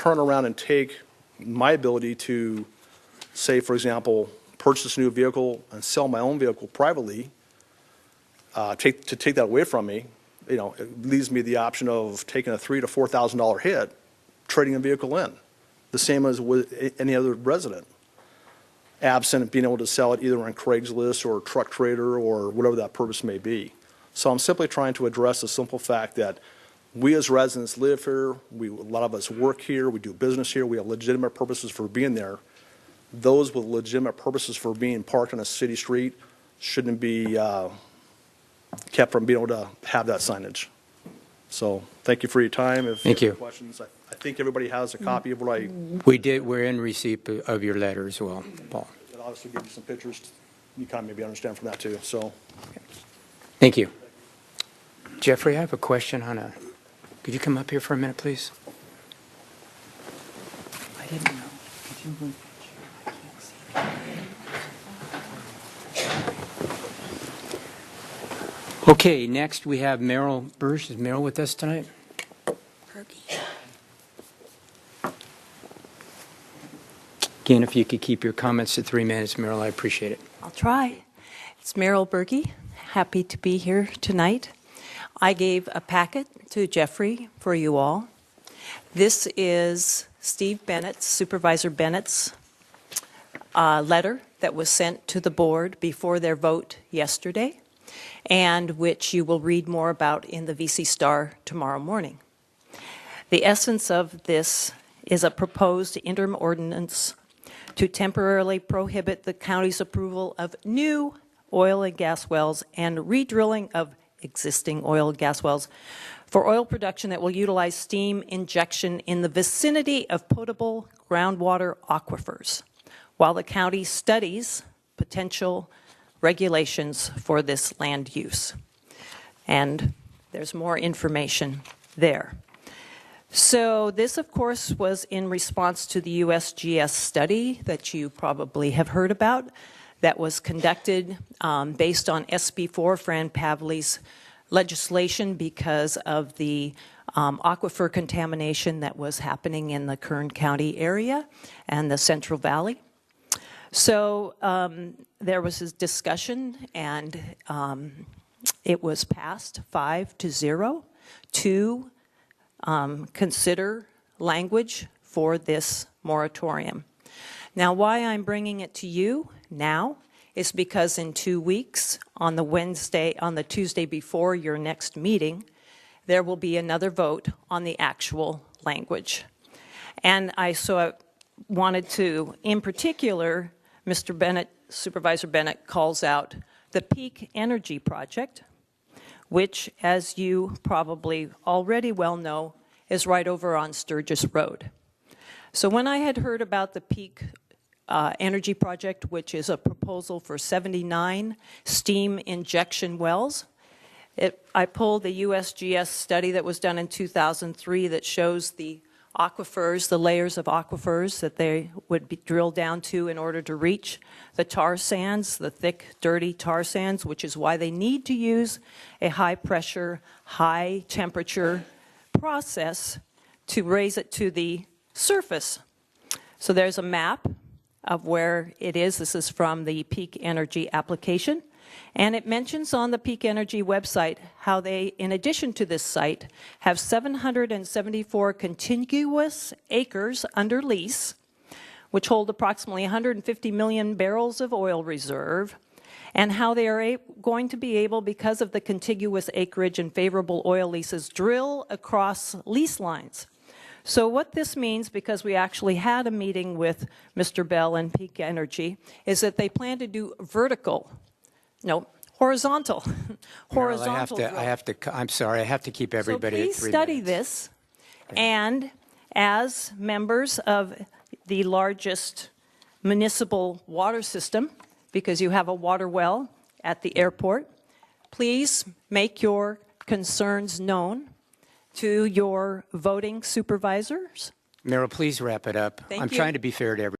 turn around and take my ability to, say, for example, purchase a new vehicle and sell my own vehicle privately, take that away from me, you know, it leaves me the option of taking a $3,000 to $4,000 hit, trading a vehicle in, the same as with any other resident, absent being able to sell it either on Craigslist or Truck Trader or whatever that purpose may be. So I'm simply trying to address the simple fact that we as residents live here, a lot of us work here, we do business here, we have legitimate purposes for being there. Those with legitimate purposes for being parked on a city street shouldn't be kept from being able to have that signage. So thank you for your time. If Thank you you. have questions, I think everybody has a copy of what I... We're in receipt of your letter as well, Paul. It obviously gives you some pictures. You kind of maybe understand from that too. So Thank you. Jeffrey, I have a question on a, could you come up here for a minute, please? I didn't know. Could you move? I can't see. Okay, next we have Merrill Bursch. Is Merrill with us tonight? Again, if you could keep your comments to 3 minutes, Merrill, I appreciate it. I'll try. It's Meryl Berge. Happy to be here tonight. I gave a packet to Jeffrey for you all. This is Steve Bennett's, Supervisor Bennett's letter that was sent to the board before their vote yesterday, and which you will read more about in the VC Star tomorrow morning. The essence of this is a proposed interim ordinance to temporarily prohibit the county's approval of new oil and gas wells and redrilling of existing oil and gas wells for oil production that will utilize steam injection in the vicinity of potable groundwater aquifers, while the county studies potential regulations for this land use. And there's more information there. So this, of course, was in response to the USGS study that you probably have heard about that was conducted based on SB4, Fran Pavley's legislation, because of the aquifer contamination that was happening in the Kern County area and the Central Valley. So there was this discussion, and it was passed 5-0 to consider language for this moratorium. Now, why I'm bringing it to you now is because in 2 weeks, on the Tuesday before your next meeting, there will be another vote on the actual language. And I wanted to, in particular, Mr. Bennett, Supervisor Bennett calls out the Peak Energy Project, which, as you probably already well know, is right over on Sturgis Road. So when I had heard about the Peak Energy Project, which is a proposal for 79 steam injection wells, I pulled the USGS study that was done in 2003 that shows the aquifers, the layers of aquifers that they would be drilled down to in order to reach the tar sands, the thick, dirty tar sands, which is why they need to use a high-pressure, high-temperature process to raise it to the surface. So there's a map of where it is. This is from the Peak Energy application. And it mentions on the Peak Energy website how they, in addition to this site, have 774 contiguous acres under lease, which hold approximately 150 million barrels of oil reserve, and how they are going to be able, because of the contiguous acreage and favorable oil leases, drill across lease lines. So what this means, because we actually had a meeting with Mr. Bell and Peak Energy, is that they plan to do horizontal. Horizontal. I'm sorry, I have to keep everybody at 3 minutes. So please study this, and as members of the largest municipal water system, because you have a water well at the airport, please make your concerns known to your voting supervisors. Merrill, please wrap it up. Thank I'm you. trying to be fair to everyone.